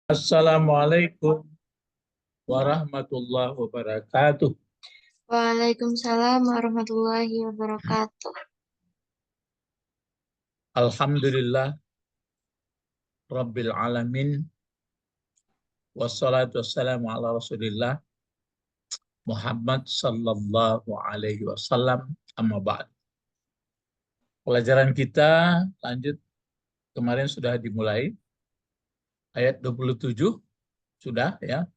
Assalamualaikum warahmatullahi wabarakatuh. Waalaikumsalam warahmatullahi wabarakatuh. Alhamdulillah Rabbil Alamin. Wassalatu wassalamu ala Rasulillah Muhammad sallallahu alaihi wasallam. Amma ba'd. Pelajaran kita lanjut, kemarin sudah dimulai. Ayat 27 sudah ya.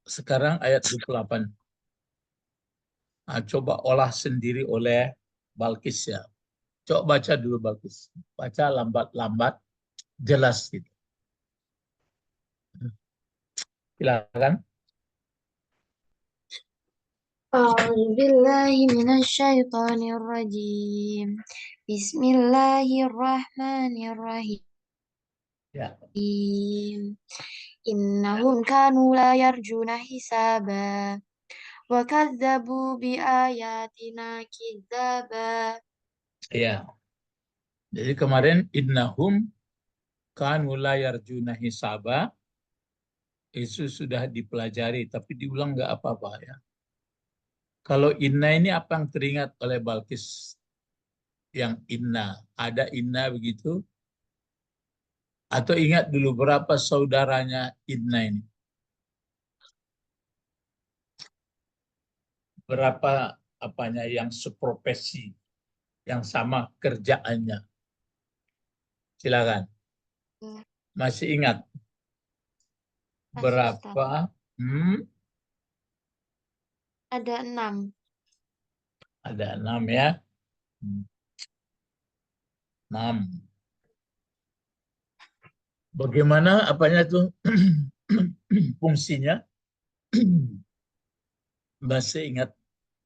Sekarang ayat 28. Nah, coba olah sendiri oleh Balkis ya. Coba baca dulu Balkis. Baca lambat-lambat, jelas gitu. Silakan. A'udzu billahi minasyaitonir rajim. Bismillahirrahmanirrahim. Ya. Innahum kanu la yarjuna hisaba wa kadzdzabu bi ayatina kidzaba. Ya. Jadi kemarin innahum kanu la yarjuna hisaba itu sudah dipelajari, tapi diulang nggak apa-apa ya. Kalau inna ini apa yang teringat oleh Balkis? Yang inna, ada inna begitu? Atau ingat dulu berapa saudaranya inna ini? Berapa apanya yang seprofesi, yang sama kerjaannya? Silakan. Masih ingat Masih Ustaz. berapa? Ada 6. Ada 6 ya. 6. Bagaimana apanya tuh fungsinya? Masih ingat,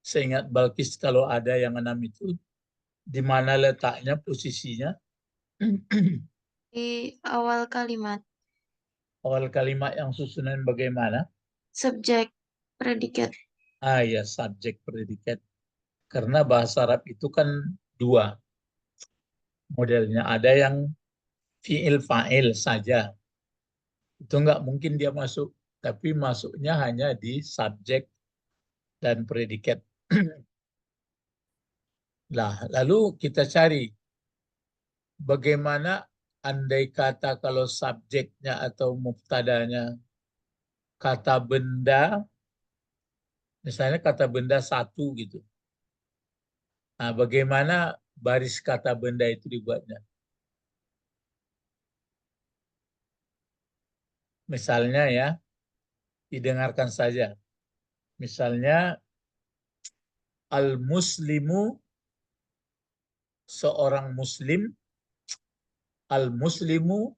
seingat Balkis kalau ada yang 6 itu, di mana letaknya, posisinya? Di awal kalimat Awal kalimat yang susunan bagaimana? subjek predikat. Ah ya, subjek predikat. Karena bahasa Arab itu kan dua modelnya. Ada yang fi'il fa'il saja. Itu nggak mungkin dia masuk. Tapi masuknya hanya di subjek dan predikat. Nah, lalu kita cari bagaimana andai kata kalau subjeknya atau muftadanya kata benda, misalnya kata benda satu gitu. Nah, bagaimana baris kata benda itu dibuatnya? Misalnya ya, didengarkan saja. Misalnya, al-muslimu, seorang muslim, al-muslimu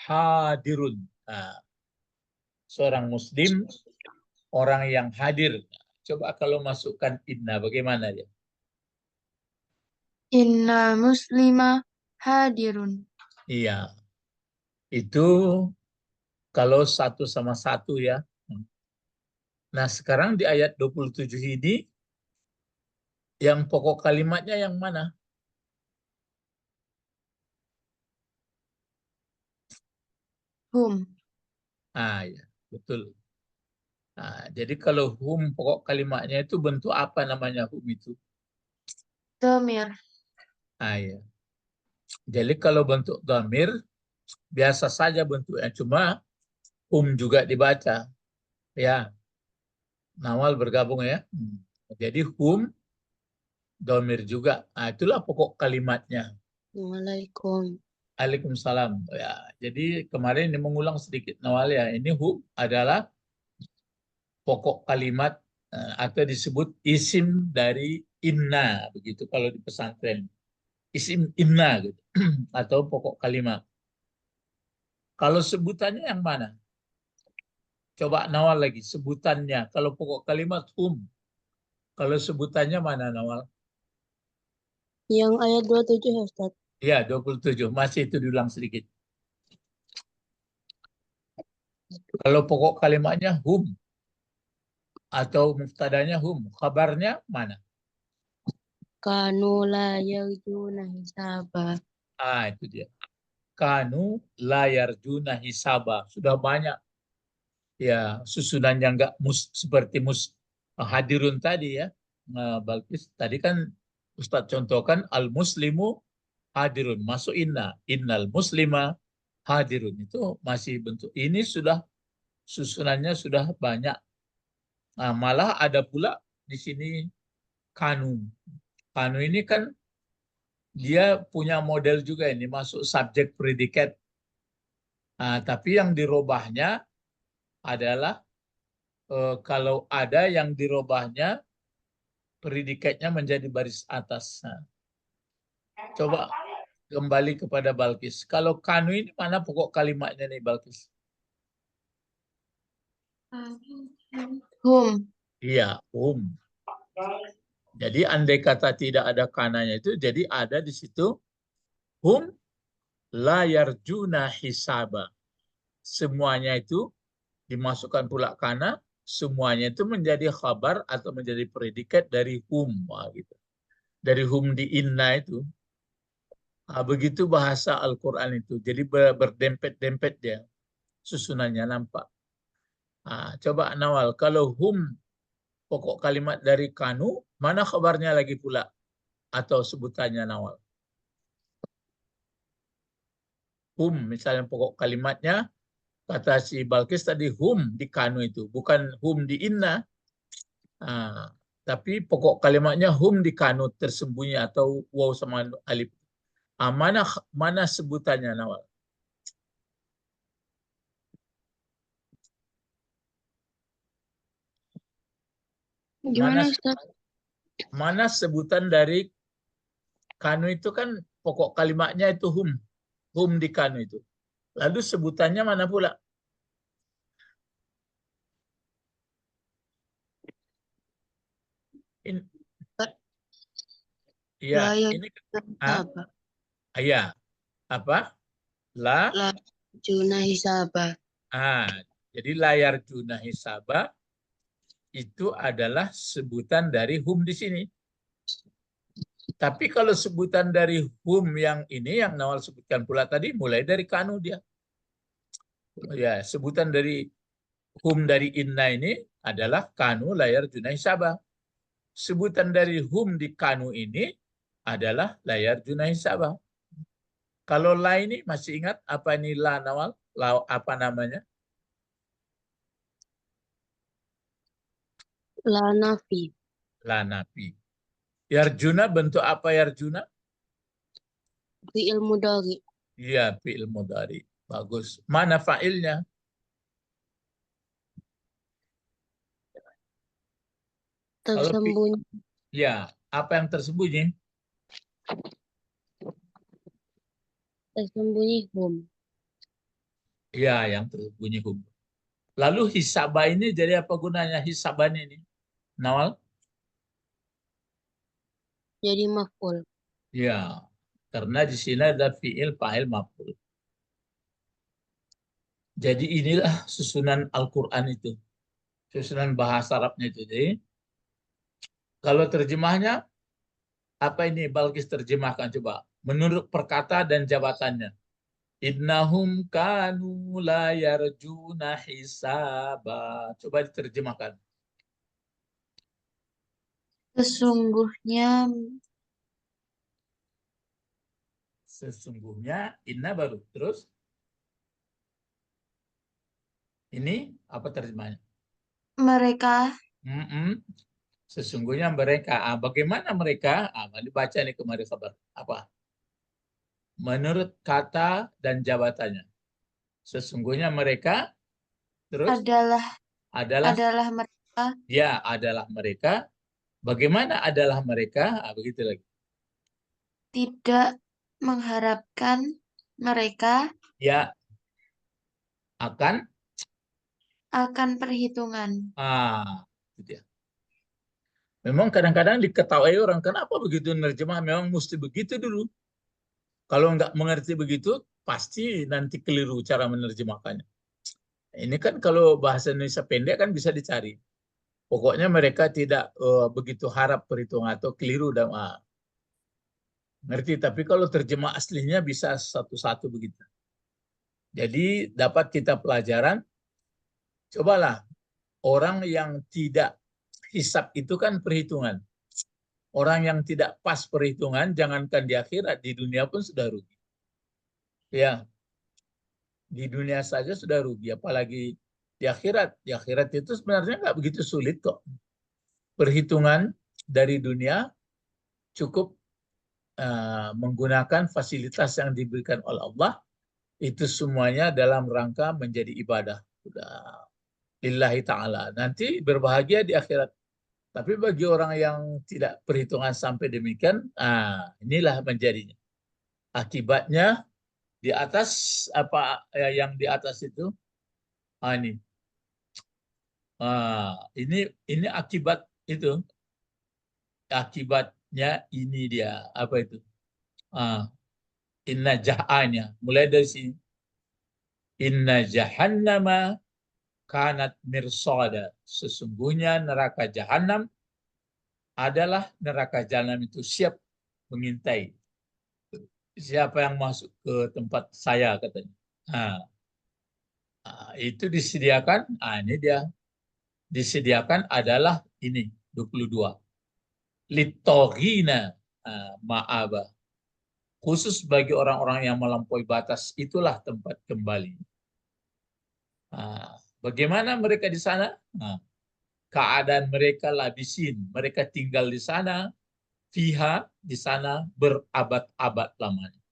hadirun. Nah, seorang muslim, orang yang hadir. Coba kalau masukkan inna, bagaimana ya? Innal muslima hadirun. Iya, itu kalau satu sama satu ya. Nah, sekarang di ayat 27 ini, yang pokok kalimatnya yang mana? Hum. Ah, ya, betul. Nah, jadi kalau hum pokok kalimatnya itu bentuk apa namanya hum itu? Domir. Ah, ya. Jadi kalau bentuk dhamir, biasa saja bentuknya. Cuma hum juga dibaca. Ya, Nawal bergabung ya. Jadi hum, dhamir juga. Nah, itulah pokok kalimatnya. Waalaikum. Waalaikumsalam. Ya, jadi kemarin ini mengulang sedikit Nawal ya. Ini hum adalah pokok kalimat atau disebut isim dari inna begitu kalau di pesantren. Isim inna gitu atau pokok kalimat. Kalau sebutannya yang mana? Coba Nawal lagi sebutannya. Kalau pokok kalimat kalau sebutannya mana Nawal? Yang ayat 27 ya Ustaz. Ya 27. Masih itu diulang sedikit. Kalau pokok kalimatnya atau muftadanya kabarnya mana? Kanu la yarjuna hisaba. Ah, itu dia. kanu layar juna hisaba. Sudah banyak ya susunan yang enggak seperti hadirun tadi ya. Nah, Balkis tadi kan Ustadz contohkan al muslimu hadirun masuk innal muslima hadirun itu masih bentuk ini sudah susunannya sudah banyak. Nah, malah ada pula di sini kanu. Kanu ini kan dia punya model juga ini masuk subjek predikat. Nah, tapi yang dirubahnya adalah kalau ada yang dirubahnya predikatnya menjadi baris atas. Nah, coba kembali kepada Balkis. Kalau kanu ini mana pokok kalimatnya nih Balkis? Hum. Iya, Jadi andai kata tidak ada kananya itu, jadi ada di situ hum la yarjuna hisaba. Semuanya itu dimasukkan pula kana, semuanya itu menjadi khabar atau menjadi predikat dari hum. Wah, gitu. Dari hum di inna itu. Nah, begitu bahasa Al-Quran itu. Jadi berdempet-dempet dia. Susunannya nampak. Nah, coba Nawal, kalau hum pokok kalimat dari kanu, mana khabarnya lagi pula? Atau sebutannya Nawal? Hum, misalnya pokok kalimatnya, kata si Balkis tadi hum di kanu itu, bukan hum di inna. Nah, tapi pokok kalimatnya hum di kanu tersembunyi atau waw sama alif. Mana sebutannya Nawal? Mana Gimana Ustaz? mana sebutan dari kanu itu kan pokok kalimatnya itu hum di kanu itu. Lalu sebutannya mana pula? In, ya, Layar ini ah, hisaba. ya, apa? La La juna hisaba. jadi layar juna hisaba itu adalah sebutan dari hum di sini. Tapi kalau sebutan dari hum yang ini yang Nawal sebutkan pula tadi mulai dari kanu dia. Ya, sebutan dari hum dari inna ini adalah kanu layar juna hisaba. Sebutan dari hum di kanu ini adalah layar juna hisaba. Kalau la ini masih ingat apa ini la Nawal? La apa namanya? La nafi. La nafi. Yarjuna bentuk apa Yarjuna? Fi'il mudhari. Iya, fi'il mudhari. Bagus. Mana fa'ilnya? Kalau Tersembunyi. ya, apa yang tersembunyi? Tersembunyi hum. Ya, yang tersembunyi hum. Lalu hisaba ini jadi apa gunanya hisaban ini? Nawal? Jadi maf'ul. Ya, karena di sini ada fi'il, fa'il, maf'ul. Jadi inilah susunan Al-Quran itu. Susunan bahasa Arabnya itu. Jadi, kalau terjemahnya, apa ini Balkis terjemahkan coba. Menurut perkata dan jabatannya. Innahum kanu la yarjuna hisaba. Coba diterjemahkan. Sesungguhnya Sesungguhnya inna baru. Terus ini apa terjemahnya? mereka Mm-mm. Sesungguhnya mereka. Bagaimana mereka? Dibaca nih kemarin kabar. Apa? Menurut kata dan jabatannya. Sesungguhnya mereka terus adalah adalah adalah mereka ya adalah mereka. Bagaimana adalah mereka? Begitu lagi. tidak mengharapkan mereka Ya akan akan perhitungan. itu dia. Memang kadang-kadang diketahui orang kenapa begitu nerjemah memang mesti begitu dulu. Kalau nggak mengerti begitu pasti nanti keliru cara menerjemahkannya. Ini kan kalau bahasa Indonesia pendek kan bisa dicari. Pokoknya mereka tidak begitu harap perhitungan atau keliru dan Ngerti, tapi kalau terjemah aslinya bisa satu-satu begitu. Jadi dapat kita pelajaran, cobalah orang yang tidak hisab itu kan perhitungan. Orang yang tidak pas perhitungan, jangankan di akhirat, di dunia pun sudah rugi. Ya, di dunia saja sudah rugi, apalagi di akhirat. Di akhirat itu sebenarnya nggak begitu sulit kok. Perhitungan dari dunia cukup menggunakan fasilitas yang diberikan oleh Allah, itu semuanya dalam rangka menjadi ibadah. Sudah lillahi ta'ala. Nanti berbahagia di akhirat. Tapi bagi orang yang tidak perhitungan sampai demikian, inilah menjadinya. Akibatnya di atas apa yang di atas itu, ini. Ini akibat itu. Akibatnya ini dia apa itu? Inna jahanya. Mulai dari sini. Inna jahannama kanat mirsada. Sesungguhnya neraka jahanam adalah neraka jahanam itu siap mengintai. Siapa yang masuk ke tempat saya katanya. Nah, itu disediakan. Ini dia. Disediakan adalah ini 22. Litogina ma'aba. Khusus bagi orang-orang yang melampaui batas, itulah tempat kembali. Bagaimana mereka di sana? Keadaan mereka labisin, mereka tinggal di sana, fiha, di sana berabad-abad lamanya.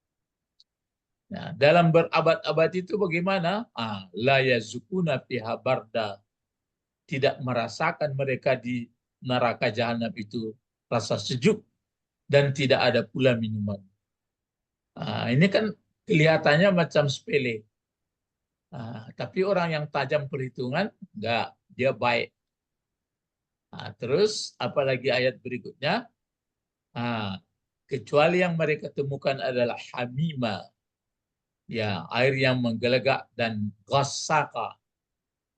Nah, dalam berabad-abad itu bagaimana? La yazukuna fiha barda. Tidak merasakan mereka di neraka jahanam itu rasa sejuk dan tidak ada pula minuman. Ini kan kelihatannya macam sepele. Tapi orang yang tajam perhitungan, enggak, dia baik. Terus apalagi ayat berikutnya, kecuali yang mereka temukan adalah hamima, ya air yang menggelegak, dan ghassaka,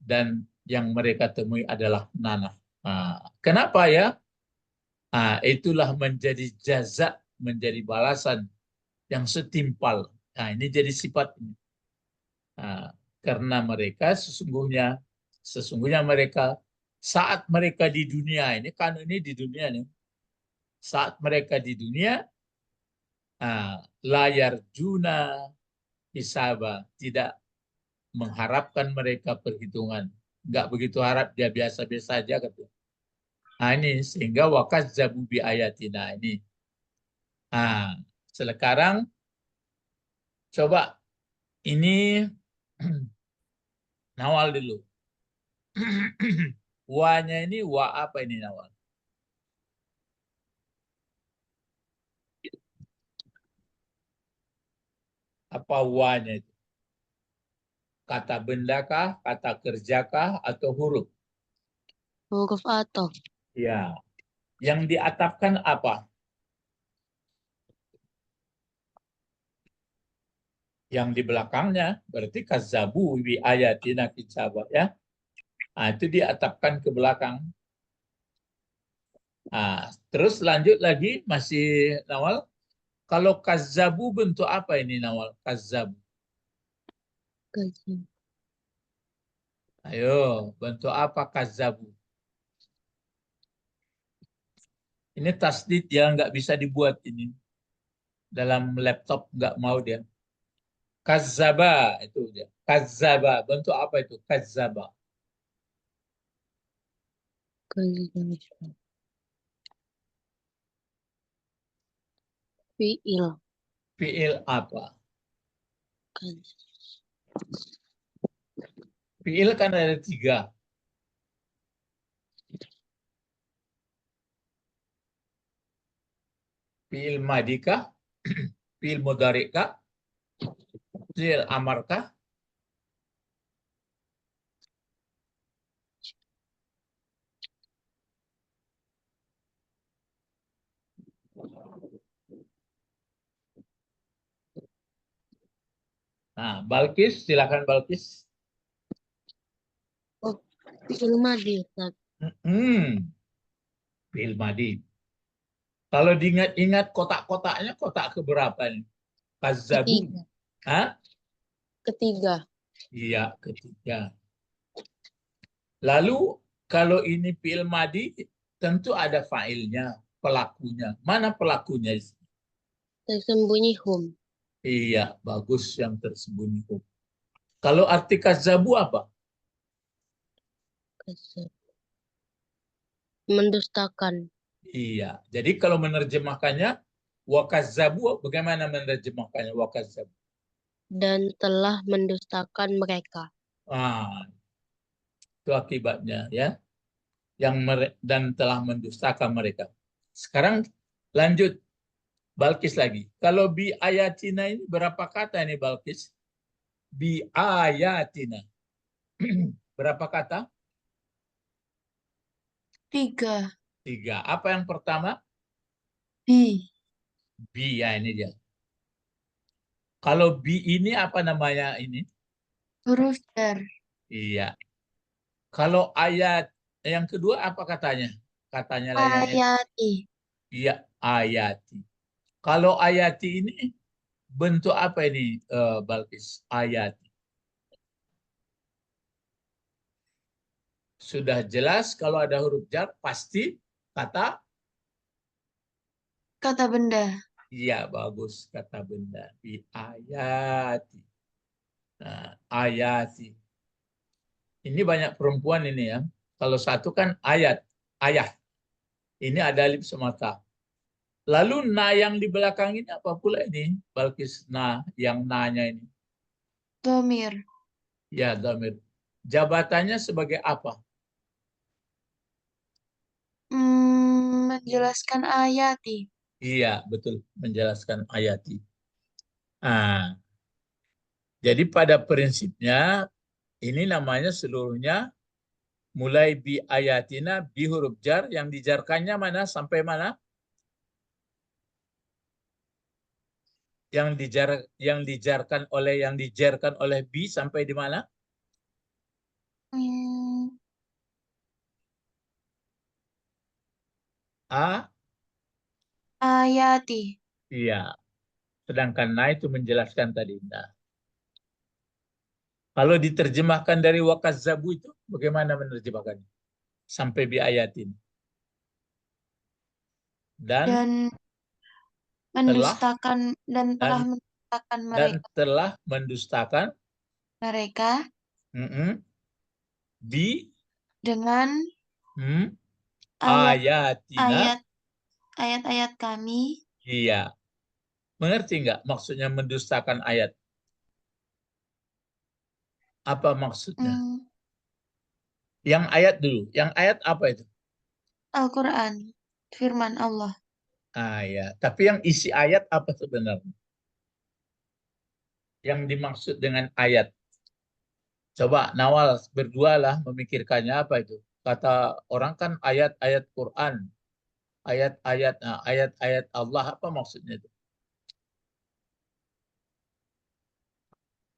dan yang mereka temui adalah nanah. Kenapa ya? Itulah menjadi jaza, menjadi balasan yang setimpal. Ini jadi sifat ini. Karena mereka sesungguhnya mereka saat mereka di dunia ini, kan ini di dunia nih, saat mereka di dunia layar juna hisaba, tidak mengharapkan mereka perhitungan, nggak begitu harap, dia biasa-biasa aja gitu. Ini sehingga wakazzabu bi ayatina ini. Sekarang coba ini Nawal dulu. Wa-nya ini wa apa ini Nawal? Apa wa-nya itu? Kata bendakah, kata kerjakah, atau huruf? Huruf atau. Ya. Yang diatapkan apa? Yang di belakangnya berarti kazzabu bi ayatina kitsaba ya. Itu diatapkan ke belakang. Terus lanjut lagi masih Nawal. Kalau kazzabu bentuk apa ini Nawal? Kazzabu. Ayo, bentuk apa kazzabu? Ini tasdid ya, nggak bisa dibuat ini. Dalam laptop nggak mau dia. Kazzaba itu dia. Kazzaba, bentuk apa itu? Kazzaba. Fiil. Fiil apa? Fiil kan ada 3. Fiil madikah? Fiil mudharikah? Fiil amarkah? Balkis, silakan Balkis. Fiil madi, Ustaz. Fiil madi. Kalau diingat-ingat kotak-kotaknya, kotak keberapa nih? Kazzabu. Ketiga. Hah? Ketiga. Iya, ketiga. Lalu kalau ini fi'il madi, tentu ada fa'ilnya, pelakunya. Mana pelakunya? Tersembunyi hum. Iya, bagus yang tersembunyi. Kalau arti kazzabu apa? Mendustakan. Iya. Jadi kalau menerjemahkannya wakazzabu, bagaimana menerjemahkannya wakazzabu? Dan telah mendustakan mereka. Ah, itu akibatnya ya. Dan telah mendustakan mereka. Sekarang lanjut Balkis lagi. Kalau bi ayatina ini berapa kata ini Balkis? Bi ayatina. Berapa kata? 3. Tiga. Apa yang pertama? B. Bi, ya ini dia. Kalau bi ini apa namanya ini? Huruf jar. Iya. Kalau ayat yang kedua apa katanya? Katanya layannya. Ayati. Iya, ayati. Kalau ayati ini bentuk apa ini, Balkis? Ayati. Sudah jelas kalau ada huruf jar pasti kata Kata benda. iya, bagus kata benda. Di ayati. Nah, ayati. Ini banyak perempuan ini ya. Kalau satu kan ayat, ayah. Ini ada alif semata. Lalu na yang di belakang ini apa pula ini? Balkis na, yang nanya ini. Domir. Ya, dhamir. Jabatannya sebagai apa? Menjelaskan ayati. Iya, betul. Menjelaskan ayati. Nah, jadi pada prinsipnya ini namanya seluruhnya mulai bi ayatina bi huruf jar yang dijarkannya mana sampai mana? Yang dijarkan oleh bi sampai di mana? Hmm, A, Ayati. iya. Sedangkan na itu menjelaskan tadi. Nah, kalau diterjemahkan dari wakazzabu itu bagaimana menerjemahkannya? Sampai bi ayatin. Dan Dan telah mendustakan dan telah dan mendustakan dan mereka. telah mendustakan Mereka bi dengan ayat ayatina. ayat ayat-ayat kami. Iya. Mengerti nggak maksudnya mendustakan ayat? Apa maksudnya? Hmm, Yang ayat dulu. Yang ayat apa itu? Al-Quran. Firman Allah. Ah ya. Tapi yang isi ayat apa sebenarnya? Yang dimaksud dengan ayat. Coba Nawal berdua lah memikirkannya apa itu. Kata orang kan ayat-ayat Quran. Ayat-ayat Allah apa maksudnya itu?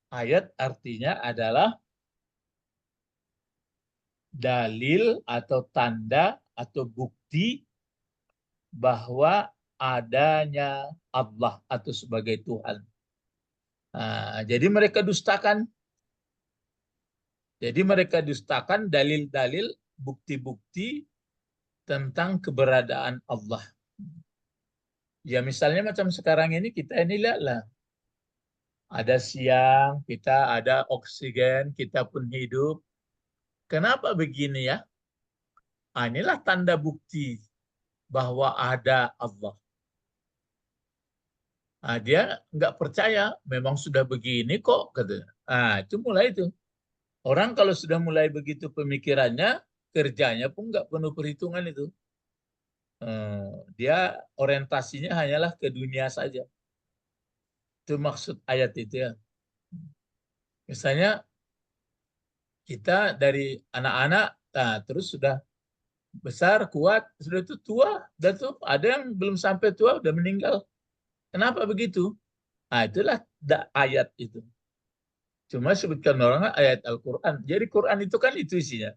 Ayat artinya adalah dalil atau tanda atau bukti bahwa adanya Allah atau sebagai Tuhan. Nah, jadi mereka dustakan. Jadi mereka dustakan dalil-dalil, bukti-bukti tentang keberadaan Allah. Ya misalnya macam sekarang ini kita ini lihatlah. Ada siang, kita ada oksigen, kita pun hidup. Kenapa begini ya? Ah, inilah tanda bukti bahwa ada Allah. Nah, dia nggak percaya, memang sudah begini kok, katanya. Ah, itu mulai itu. Orang kalau sudah mulai begitu pemikirannya, kerjanya pun nggak penuh perhitungan itu. Dia orientasinya hanyalah ke dunia saja. Itu maksud ayat itu ya. Misalnya kita dari anak-anak, nah, terus sudah besar, kuat, sudah itu tua, dan tuh ada yang belum sampai tua udah meninggal. Kenapa begitu? Nah, itulah ayat itu. Cuma sebutkan orang ayat Al-Quran. Jadi Quran itu kan itu isinya.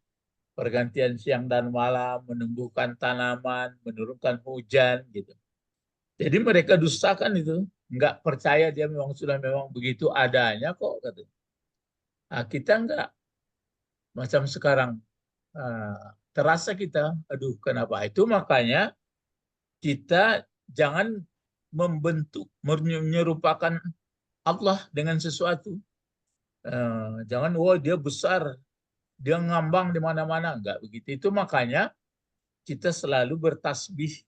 Pergantian siang dan malam, menumbuhkan tanaman, menurunkan hujan, gitu. Jadi mereka dustakan itu, nggak percaya dia memang begitu adanya kok kata. Nah, kita nggak macam sekarang. Terasa kita, aduh kenapa itu, makanya kita jangan membentuk menyerupakan Allah dengan sesuatu. Jangan, wah dia besar, dia ngambang di mana-mana, enggak begitu. Itu makanya kita selalu bertasbih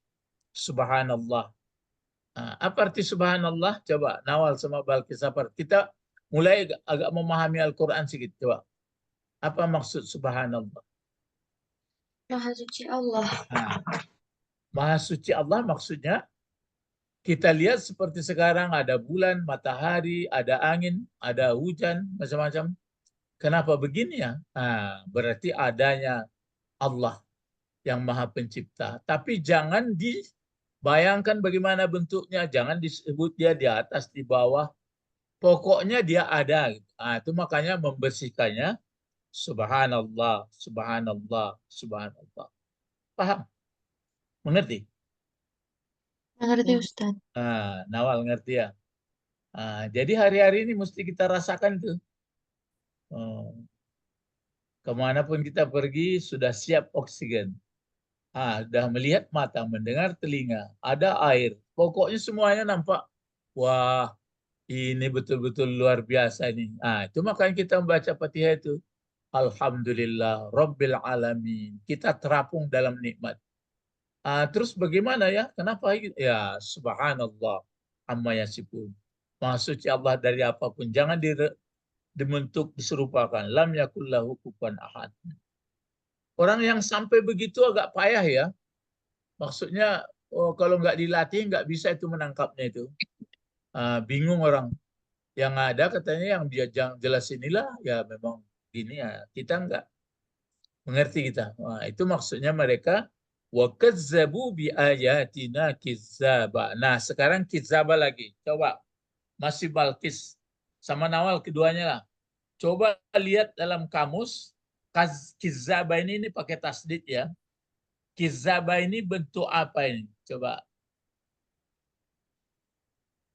subhanallah. Apa arti subhanallah? Coba Nawal sama Balkis, apa? Kita mulai agak memahami Al-Quran sedikit. Coba, apa maksud subhanallah? Maha suci Allah. Nah, Maha suci Allah maksudnya kita lihat seperti sekarang ada bulan, matahari, ada angin, ada hujan, macam-macam. Kenapa begini ya? Berarti adanya Allah yang Maha Pencipta. Tapi jangan dibayangkan bagaimana bentuknya, jangan disebut dia di atas, di bawah. Pokoknya dia ada. Itu makanya membersihkannya Subhanallah, Subhanallah, Subhanallah. Paham? Mengerti? Mengerti Ustaz. Nawal ngerti ya? Jadi hari-hari ini mesti kita rasakan tuh. Kemanapun kita pergi sudah siap oksigen. Sudah melihat mata, mendengar telinga, ada air. Pokoknya semuanya nampak. Wah, ini betul-betul luar biasa ini. Itu makanya kita membaca Fatihah itu. Alhamdulillah, Rabbil Alamin. Kita terapung dalam nikmat. Terus bagaimana ya? Kenapa? Ya, subhanallah. Amma yasifun. Maha suci Allah dari apapun. Jangan dibentuk diserupakan. Lam yakullahu kufuwan ahad. Orang yang sampai begitu agak payah ya. Maksudnya kalau nggak dilatih nggak bisa itu menangkapnya itu. Bingung orang. Yang ada katanya yang dia jelas inilah ya memang gini ya. Kita nggak mengerti kita. Itu maksudnya mereka wa kazzabu bi ayatina kizzaba. Nah, sekarang kizzaba lagi. Coba masih Balkis sama Nawal keduanya lah. Coba lihat dalam kamus kizzaba ini pakai tasdid ya. Kizzaba ini bentuk apa ini? Coba.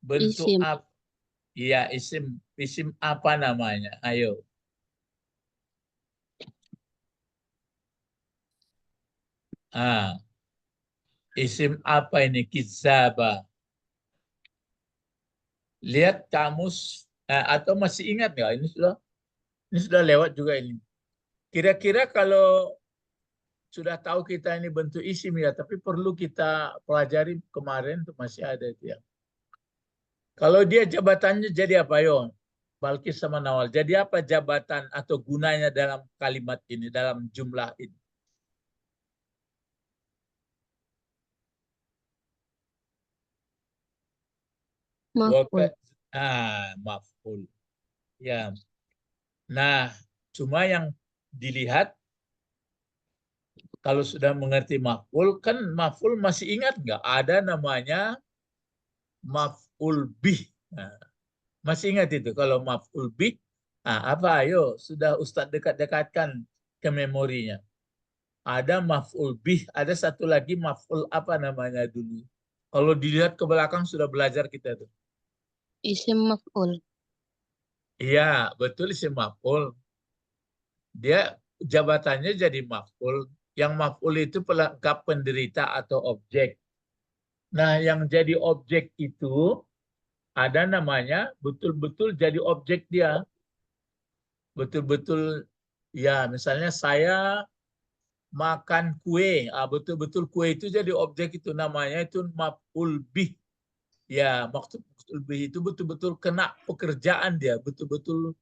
Bentuk Isim. apa? Iya, isim apa namanya? Ayo. Isim apa ini? Kizzaba. Lihat kamus atau masih ingat nggak? Ini sudah lewat juga ini. Kira-kira kalau sudah tahu kita ini bentuk isim ya, tapi perlu kita pelajari kemarin tuh masih ada itu ya. Kalau dia jabatannya jadi apa yo? Balkis sama Nawal. Jadi apa jabatan atau gunanya dalam kalimat ini, dalam jumlah ini? Maf'ul. Maf'ul. Ya. Nah, cuma yang dilihat kalau sudah mengerti maf'ul, kan maf'ul masih ingat nggak? Ada namanya maf'ul bih. Masih ingat itu kalau maf'ul bih? Apa? Ayo, sudah Ustadz dekat-dekatkan ke memorinya. Ada maf'ul bih, ada satu lagi maf'ul apa namanya dulu. Kalau dilihat ke belakang sudah belajar kita tuh. Isim maf'ul. Iya, betul sih maf'ul. Dia jabatannya jadi maf'ul. Yang maf'ul itu pelengkap penderita atau objek. Nah, yang jadi objek itu ada namanya betul-betul jadi objek dia. Betul-betul ya, misalnya saya makan kue. Betul-betul kue itu jadi objek itu namanya itu maf'ul bih. Ya, maksud maf'ul bih itu betul-betul kena pekerjaan dia, betul-betul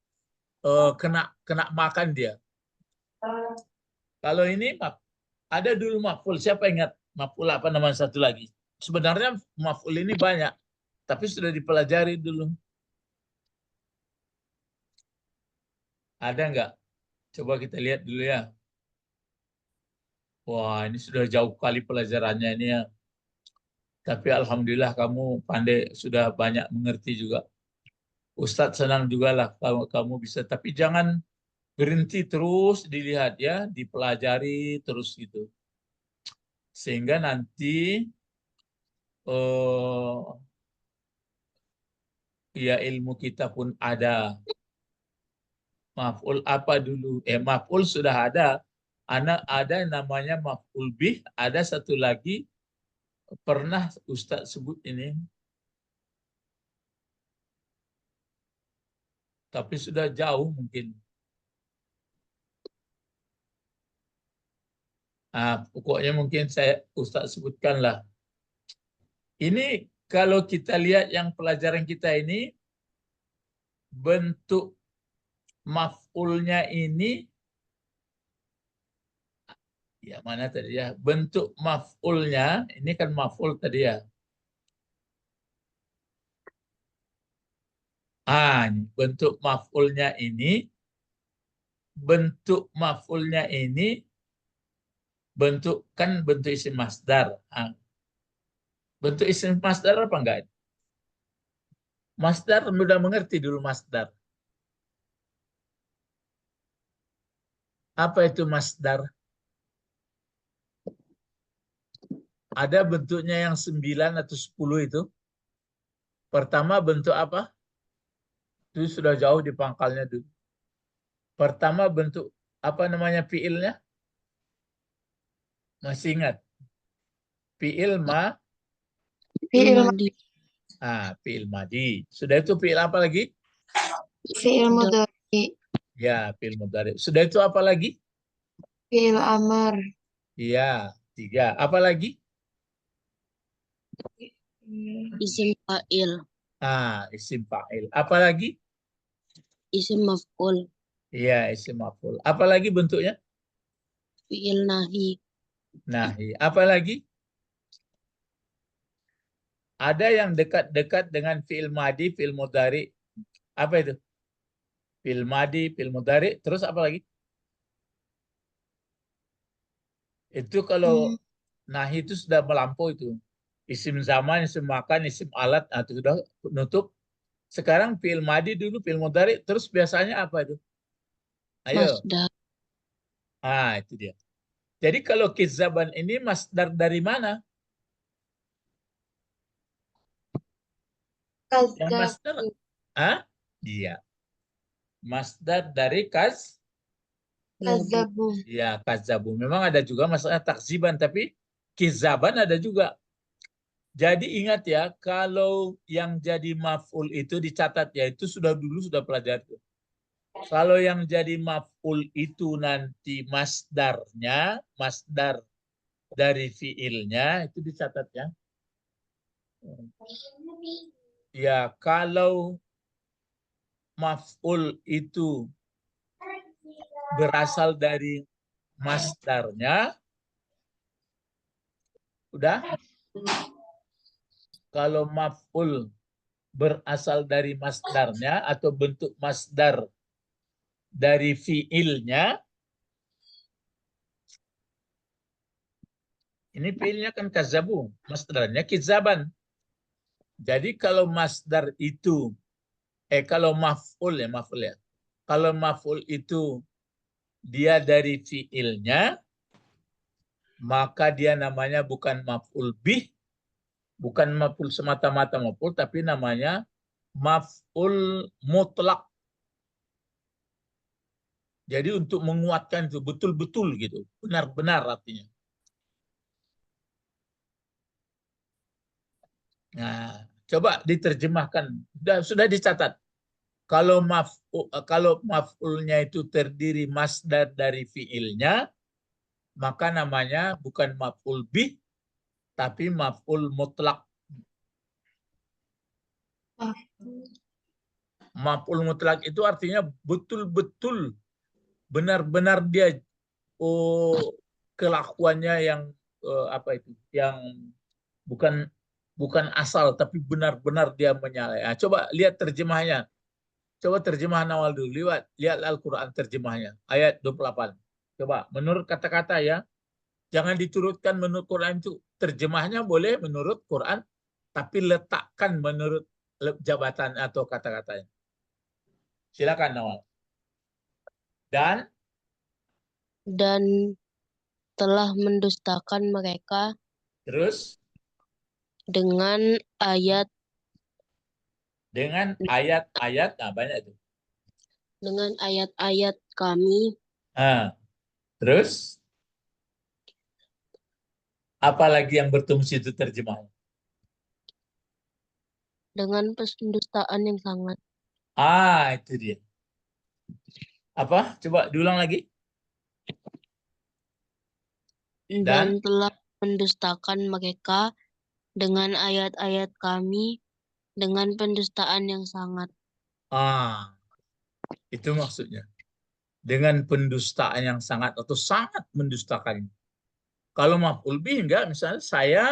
kena makan dia. Kalau ini ada dulu maf'ul, siapa ingat maf'ul apa nama satu lagi? Sebenarnya maf'ul ini banyak, tapi sudah dipelajari dulu. Ada nggak? Coba kita lihat dulu ya. Wah, ini sudah jauh kali pelajarannya ini ya. Tapi alhamdulillah kamu pandai, sudah banyak mengerti juga. Ustadz senang juga lah kalau kamu bisa. Tapi jangan berhenti terus dilihat ya, dipelajari terus gitu. Sehingga nanti Oh, ya ilmu kita pun ada. Maf'ul apa dulu? Maf'ul sudah ada. Ada namanya maf'ul bih. Ada satu lagi pernah Ustadz sebut ini. Tapi sudah jauh mungkin. Pokoknya mungkin Ustadz sebutkan lah. Ini kalau kita lihat yang pelajaran kita ini, bentuk maf'ulnya ini, ya mana tadi ya? Bentuk maf'ulnya, ini kan maf'ul tadi ya. Bentuk maf'ulnya ini, bentuk isim masdar. Bentuk isim masdar apa enggak? Masdar mudah mengerti dulu masdar. Apa itu masdar? Ada bentuknya yang 9 atau 10 itu. Pertama bentuk apa? Itu sudah jauh di pangkalnya dulu. Pertama bentuk apa namanya fiilnya? Masih ingat? Fiil Fi'il Madi. fiil madi. Sudah itu fiil apa lagi? fi'il mudhari, Ya, fiil mudhari. Sudah itu apa lagi? fi'il amar, Ya, 3. Apa lagi? Isim fa'il. Isim fa'il. Apa lagi? Isim maf'ul. Ya, isim maf'ul. Apa lagi bentuknya? Fi'il nahi. Nahi. Apa lagi? Ada yang dekat-dekat dengan fi'il madi, fi'il mudhari. Apa itu? Fi'il madi, fi'il mudhari. Terus apa lagi? Itu kalau nahi itu sudah melampau itu. Isim zaman, isim makan, isim alat. Itu sudah nutup. Sekarang fi'il madi dulu, fi'il mudhari. Terus biasanya apa itu? Ayo. Masdar. Itu dia. Jadi kalau kizaban ini masdar dari mana? Yang masdar? kadzdzab, Iya. Masdar dari kadzabu, ya kazabu. Memang ada juga masalah takziban, tapi kizaban ada juga. Jadi ingat ya, kalau yang jadi maf'ul itu dicatat ya, itu dulu sudah pelajari. Kalau yang jadi maf'ul itu nanti masdarnya, masdar dari fiilnya itu dicatat ya. Ya, kalau maf'ul itu berasal dari masdarnya, udah. Kalau maf'ul berasal dari masdarnya atau bentuk masdar dari fiilnya, ini fiilnya kan kazabu, masdarnya kizaban. Jadi kalau masdar itu, kalau maf'ul ya. Kalau maf'ul itu dia dari fiilnya, maka dia namanya bukan maf'ul bih, bukan maf'ul semata-mata maf'ul, tapi namanya maf'ul mutlak. Jadi untuk menguatkan itu betul-betul gitu, benar-benar artinya. Nah, coba diterjemahkan. Sudah dicatat. Kalau maf'ulnya itu terdiri masdar dari fiilnya, maka namanya bukan maf'ul bih, tapi maf'ul mutlak. Maf'ul mutlak itu artinya betul-betul benar-benar dia kelakuannya yang apa itu? Yang bukan bukan asal tapi benar-benar dia menyalahi. Coba lihat terjemahnya. Coba terjemahan awal dulu. Lihat Al-Quran terjemahnya. Ayat 28. Coba menurut kata-kata ya. Jangan diturutkan menurut Quran itu. Terjemahnya boleh menurut Quran. Tapi letakkan menurut jabatan atau kata-katanya. Silakan Nawal. Dan telah mendustakan mereka Terus dengan ayat Dengan ayat-ayat, nah banyak itu. dengan ayat-ayat kami Nah, terus apalagi yang bertemu situ terjemahnya? dengan pendustaan yang sangat Itu dia. Apa? Coba diulang lagi. Dan dan telah mendustakan mereka dengan ayat-ayat kami dengan pendustaan yang sangat. itu maksudnya. Dengan pendustaan yang sangat atau sangat mendustakan. Kalau maf'ul bih enggak, misalnya saya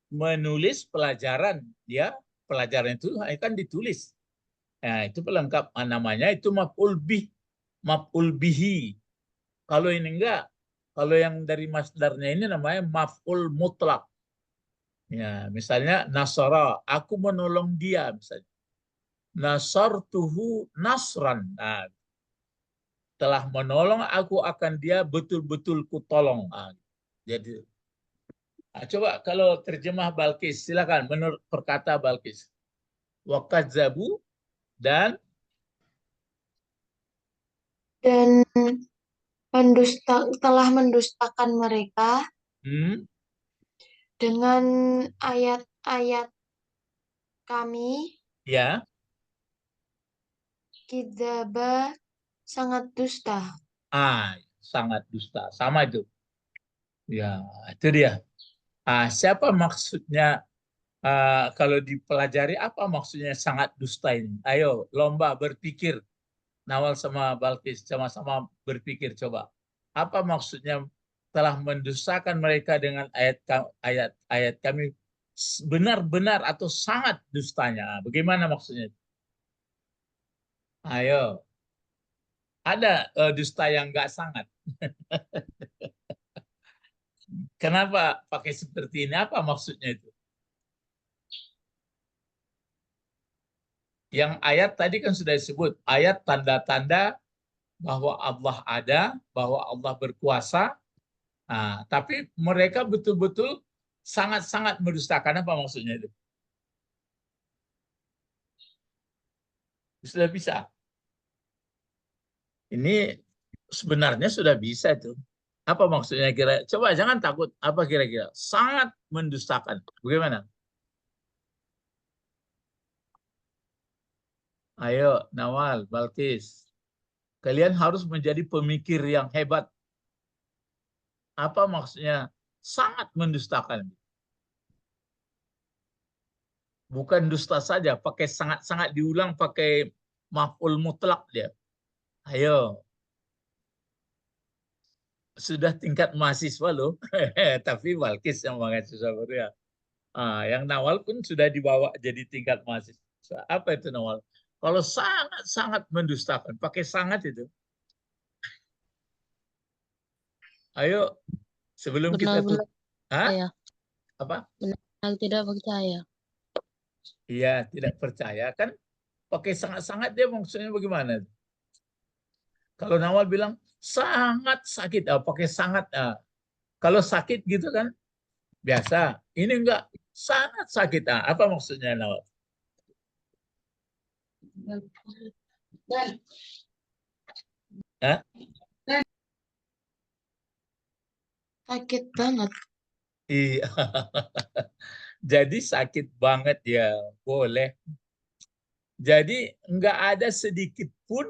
menulis pelajaran, ya pelajaran itu kan ditulis. Nah, itu pelengkap namanya itu maf'ul bih, maf'ul bihi. Kalau ini enggak, kalau yang dari masdarnya ini namanya maf'ul mutlak. Ya, misalnya nasara, aku menolong dia misalnya. Nasartuhu nasran. Nah, telah menolong aku akan dia betul-betul kutolong. Jadi coba kalau terjemah Balkis, silakan menurut perkata Balkis. Wakadzabu dan Dan telah mendustakan mereka hmm, dengan ayat-ayat kami, ya, kidzaba sangat dusta. sangat dusta. Sama itu. Ya, itu dia. Siapa maksudnya kalau dipelajari apa maksudnya sangat dusta ini? Ayo, lomba berpikir. Nawal sama Balkis sama-sama berpikir coba. Apa maksudnya telah mendustakan mereka dengan ayat-ayat kami benar-benar atau sangat dustanya? Bagaimana maksudnya? Ayo, ada dusta yang nggak sangat. Kenapa pakai seperti ini? Apa maksudnya itu? Yang ayat tadi kan sudah disebut, ayat tanda-tanda bahwa Allah ada, bahwa Allah berkuasa. Tapi mereka betul-betul sangat-sangat mendustakan. Apa maksudnya itu? Sudah bisa. Ini sebenarnya sudah bisa itu. Apa maksudnya kira? Coba jangan takut. Apa kira-kira? Sangat mendustakan. Bagaimana? Ayo, Nawal, Balkis. Kalian harus menjadi pemikir yang hebat. Apa maksudnya? Sangat mendustakan. Bukan dusta saja, pakai sangat-sangat diulang, pakai maf'ul mutlak dia. Ayo, sudah tingkat mahasiswa loh, tapi Balkis yang mahasiswa baru ya. Yang Nawal pun sudah dibawa jadi tingkat mahasiswa. Apa itu Nawal? Kalau sangat-sangat mendustakan, pakai sangat itu. Ayo, sebelum kita tutup. Benar-benar Hah? percaya. Apa? Benar tidak percaya. Iya, tidak percaya kan? Pakai sangat-sangat dia maksudnya bagaimana? Kalau Nawal bilang sangat sakit, pakai sangat. Kalau sakit gitu kan biasa. Ini enggak sangat sakit. Apa maksudnya Nawal? Hah? Sakit banget. Iya. Jadi sakit banget ya, boleh. Jadi enggak ada sedikit pun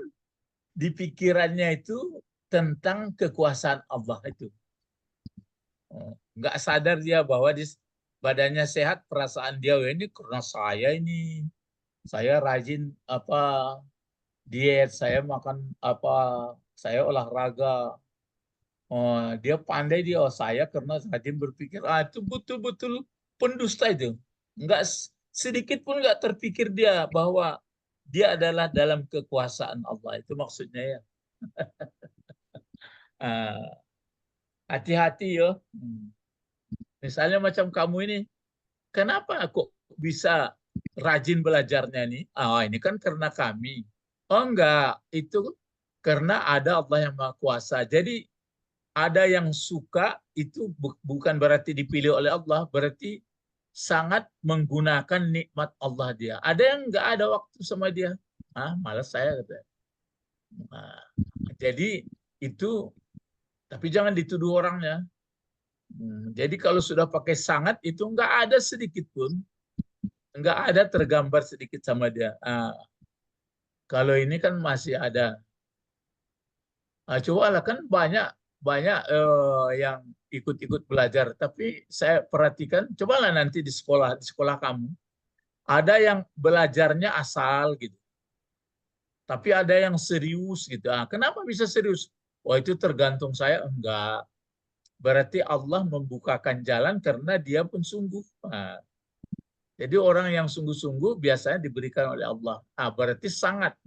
di pikirannya itu tentang kekuasaan Allah itu. Enggak sadar dia bahwa badannya sehat, perasaan dia ini karena saya rajin diet, saya makan saya olahraga. Dia pandai dia, saya karena rajin berpikir. Itu betul-betul pendusta itu. Enggak sedikit pun enggak terpikir dia bahwa dia adalah dalam kekuasaan Allah. Itu maksudnya ya. Ah, Hati-hati yo. Misalnya macam kamu ini, kenapa kok bisa rajin belajarnya nih? Ini kan karena kami. Oh enggak, itu karena ada Allah yang Maha Kuasa. Jadi ada yang suka itu bukan berarti dipilih oleh Allah, berarti sangat menggunakan nikmat Allah dia. Ada yang nggak ada waktu sama dia. Malas saya kata. Nah, jadi itu, tapi jangan dituduh orangnya. Jadi kalau sudah pakai sangat itu nggak ada sedikit pun, nggak ada tergambar sedikit sama dia. Kalau ini kan masih ada. Coba lah, kan banyak banyak yang ikut-ikut belajar. Tapi saya perhatikan, cobalah nanti di sekolah kamu ada yang belajarnya asal gitu. Tapi ada yang serius gitu. Kenapa bisa serius? Oh, itu tergantung saya. Enggak. Berarti Allah membukakan jalan karena dia pun sungguh. Jadi orang yang sungguh-sungguh biasanya diberikan oleh Allah. Berarti sangat.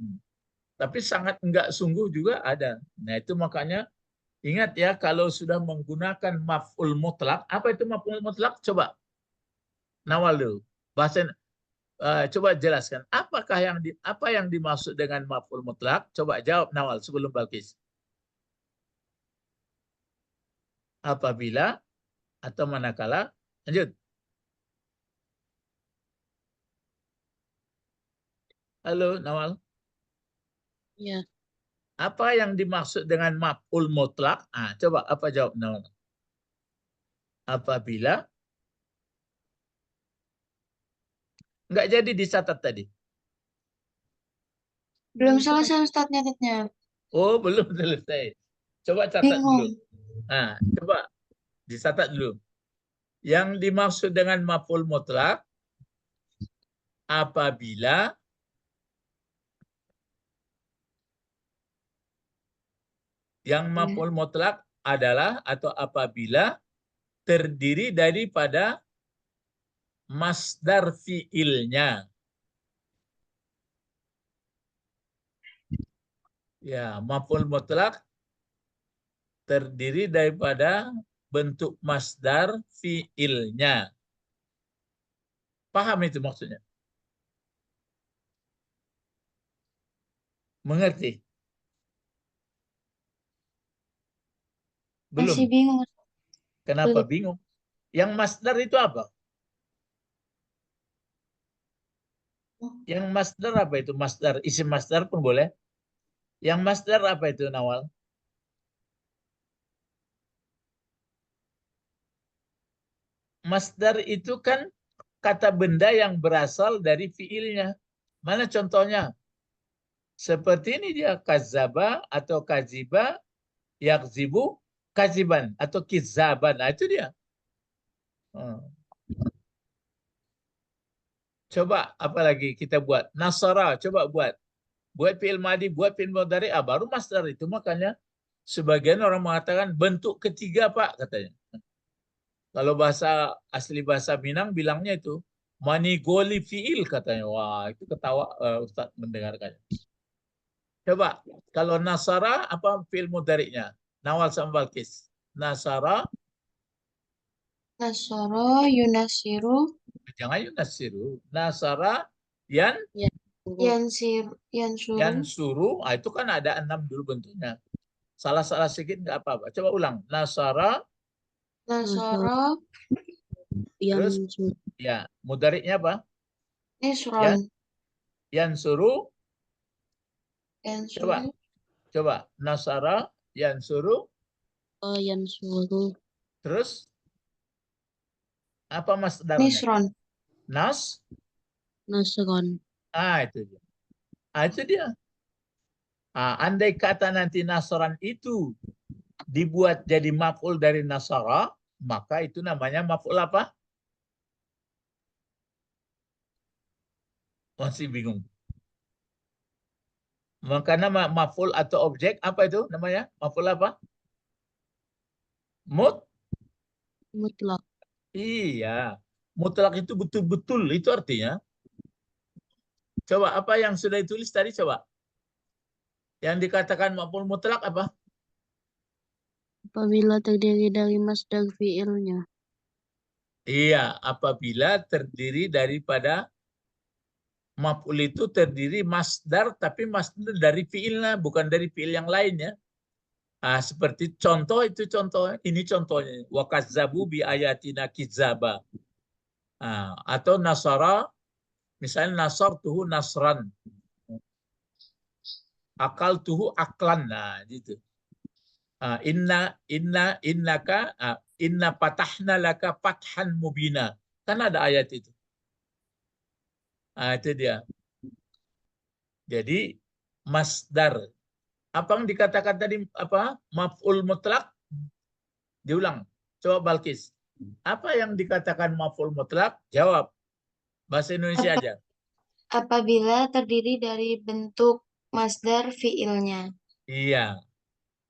Tapi sangat enggak sungguh juga ada. Nah, itu makanya ingat ya, kalau sudah menggunakan maf'ul mutlak. Apa itu maf'ul mutlak? Coba Nawal dulu. Bahasa coba jelaskan. Apa yang dimaksud dengan maf'ul mutlak? Coba jawab Nawal sebelum Balkis. Apabila atau manakala. Lanjut. Halo Nawal. Ya. Apa yang dimaksud dengan maf'ul mutlak? Coba apa jawab Nawal? Apabila nggak jadi dicatat tadi. Belum selesai Ustadz nyatetnya. Oh, belum selesai. Coba catat dulu. Bingung. Coba dicatat dulu. Yang dimaksud dengan maf'ul mutlak apabila yang maf'ul mutlak adalah atau apabila terdiri daripada masdar fiilnya. Ya, maf'ul mutlak terdiri daripada bentuk masdar fiilnya. Paham itu maksudnya? Mengerti? Belum? Masih bingung. Kenapa Belum. bingung? Yang masdar itu apa? Yang masdar apa itu? Masdar, isim masdar pun boleh. Yang masdar apa itu, Nawal? Masdar itu kan kata benda yang berasal dari fiilnya. Mana contohnya? Seperti ini dia, kazaba atau kaziba, yakzibu, kaziban atau kizaban. Nah, itu dia. Coba apa lagi kita buat? Nasara, coba buat. Buat fi'il madi, buat fi'il mudhari, baru masdar itu. Makanya sebagian orang mengatakan bentuk ketiga, Pak, katanya. Kalau bahasa asli bahasa Minang bilangnya itu manigoli fi'il katanya. Wah, itu ketawa Ustaz mendengarkannya. Coba kalau nasara apa fi'il mudhari'nya? Nawal sama Balkis. Nasara. Nasoro yunasiru Jangan yunasiru. Nasara yan Ya. yansuru. itu kan ada 6 dulu bentuknya. Salah-salah sedikit nggak apa-apa. Coba ulang. Nasara. Nasoro Terus ya, mudhari'nya apa? nisron. Yansuru. Yansuru. Coba. Nasara yansuru. yansuru. Terus apa masdarnya? Nisron. Nasron. Itu dia. Itu dia. Andai kata nanti Nasran itu dibuat jadi maf'ul dari Nasara, maka itu namanya maf'ul apa? Masih bingung. Karena maf'ul atau objek, apa itu namanya? Maf'ul apa? Mutlak. Iya. Mutlak itu betul-betul, itu artinya. Coba apa yang sudah ditulis tadi, coba. Yang dikatakan maf'ul mutlak apa? Apabila terdiri dari masdar fiilnya. Iya, apabila terdiri daripada maf'ul itu terdiri masdar, tapi masdar dari fiilnya, bukan dari fiil yang lainnya. Seperti contoh itu contoh, ini contohnya. Wa kazzabu bi ayatina kizaba. Atau nasara, misalnya nasartuhu nasran, akaltuhu aklan. Nah, gitu. Inna patahna laka fathan mubina. Kan ada ayat itu. Itu dia. Jadi masdar. Apa yang dikatakan tadi, apa? Maf'ul mutlak. Diulang. Coba Balkis. Apa yang dikatakan maf'ul mutlak? Jawab. Bahasa Indonesia aja. Apabila terdiri dari bentuk masdar fiilnya. Iya.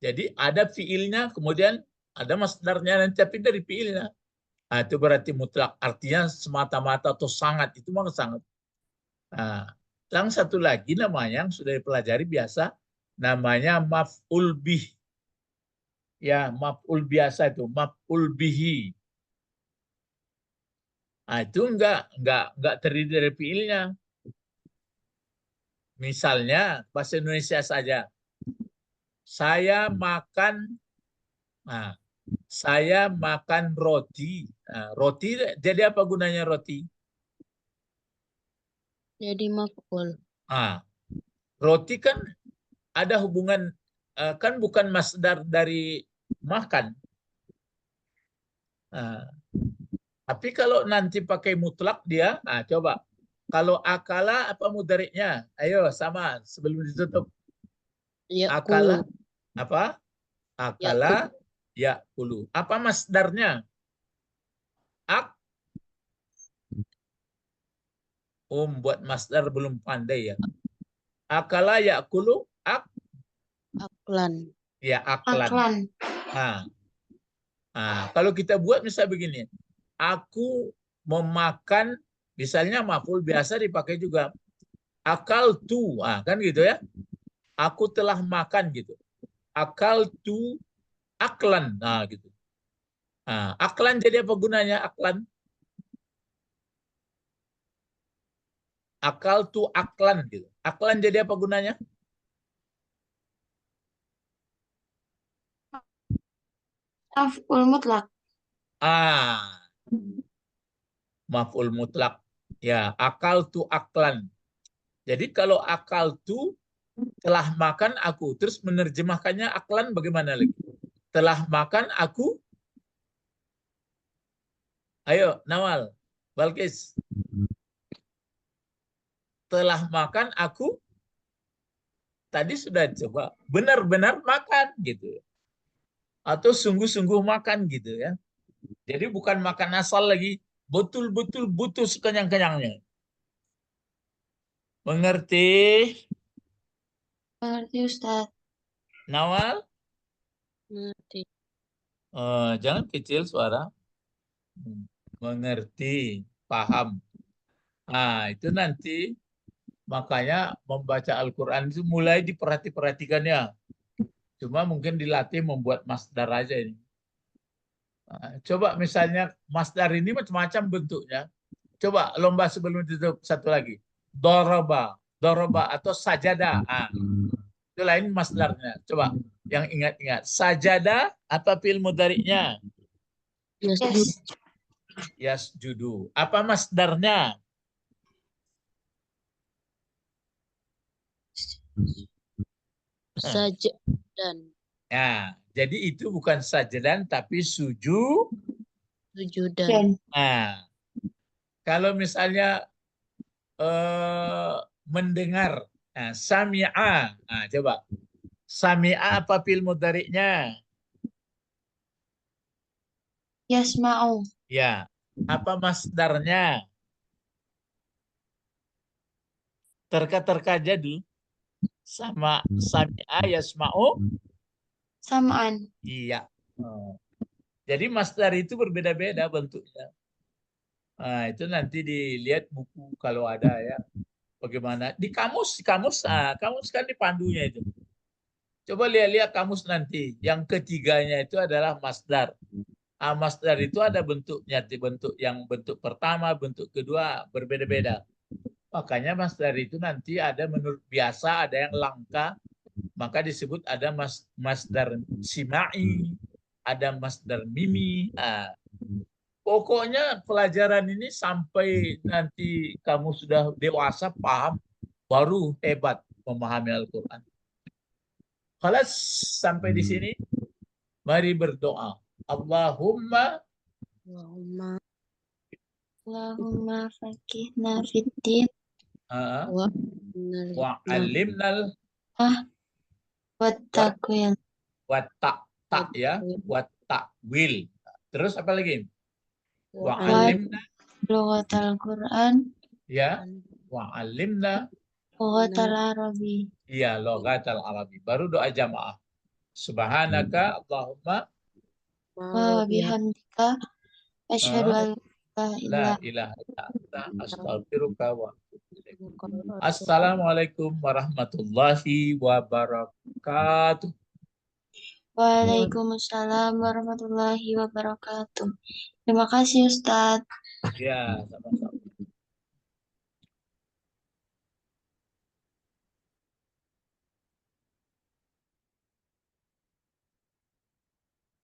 Jadi ada fiilnya, kemudian ada masdarnya nanti, tapi dari fiilnya. Itu berarti mutlak. Artinya semata-mata atau sangat. Itu mah sangat. Yang satu lagi namanya yang sudah dipelajari biasa, namanya maf'ul bih. Ya, maf'ul biasa itu, maf'ul bihi. Itu enggak terdiri dari fiilnya. Misalnya bahasa Indonesia saja. Saya makan saya makan roti. Roti jadi apa gunanya roti? Jadi maf'ul. Roti kan ada hubungan, kan bukan masdar dari makan. Tapi kalau nanti pakai mutlak dia, coba. Kalau akala apa mudhari'nya? Ayo sama sebelum ditutup. Akala Ya'kulu. apa? Akala ya'kulu. Apa masdarnya? Ak. Buat masdar belum pandai ya. Akala ya'kulu Aklan. ya aklan. Aklan. Kalau kita buat misalnya begini. Aku memakan, misalnya maf'ul biasa dipakai juga. Akal tu, kan gitu ya. Aku telah makan gitu. Akal tu aklan, gitu. Aklan jadi apa gunanya aklan? Akal tu aklan gitu. Aklan jadi apa gunanya? Maf'ul mutlak. Maf'ul mutlak. Ya, akal tu aklan. Jadi kalau akal tu telah makan aku, terus menerjemahkannya aklan bagaimana lagi? Telah makan aku. Ayo, Nawal, Balkis. Telah makan aku. Tadi sudah coba benar-benar makan gitu. Atau sungguh-sungguh makan gitu ya. Jadi bukan makan asal lagi, betul-betul butuh sekenyang-kenyangnya. Mengerti? Mengerti Ustaz. Nawal? Mengerti. Jangan kecil suara. Mengerti, paham. Itu nanti makanya membaca Al-Quran itu mulai diperhatikannya. Cuma mungkin dilatih membuat masdar aja ini. Coba misalnya masdar ini macam-macam bentuknya. Coba lomba sebelum itu satu lagi. Doroba atau sajada. Itu lain masdarnya. Coba yang ingat-ingat. Sajada apa fi'il mudhari'nya? Yes. Yasjudu. Apa masdarnya? Sajadan. Ya, jadi itu bukan sajadan tapi Sujudan. Kalau misalnya mendengar, sami'a. Coba. Sami'a apa fi'il mudhari'nya? Yasma'u. Ya. Apa masdarnya? Terka-terka jadi sama sami'a yasma'u. Samaan. Iya. Jadi masdar itu berbeda-beda bentuknya. Itu nanti dilihat buku kalau ada ya. Bagaimana di kamus kamus kan di pandunya itu. Coba lihat kamus nanti. Yang ketiganya itu adalah masdar. Masdar itu ada bentuknya, bentuk pertama, bentuk kedua berbeda-beda. Makanya masdar itu nanti ada menurut biasa, ada yang langka, maka disebut ada masdar simai, ada masdar mimi. Pokoknya pelajaran ini sampai nanti kamu sudah dewasa, paham, baru hebat memahami Al-Quran. Kalau sampai di sini, mari berdoa. Allahumma Allahumma Allahumma fakihna fiddin wa wa'alimnal wattakwil tak ya, wattakwil. Terus apa lagi? Wa'alimna lughatal Quran ya, wa'alimna lughatal Arabi. iya lughatal Arabi. Baru doa jamaah. Subhanaka Allahumma Wa bihamdika asyhadu an la la ilaha ilaha illa anta astaghfiruka wa atubu ilaik. Assalamualaikum warahmatullahi wabarakatuh. Waalaikumsalam warahmatullahi wabarakatuh. Terima kasih Ustadz. Ya, sama.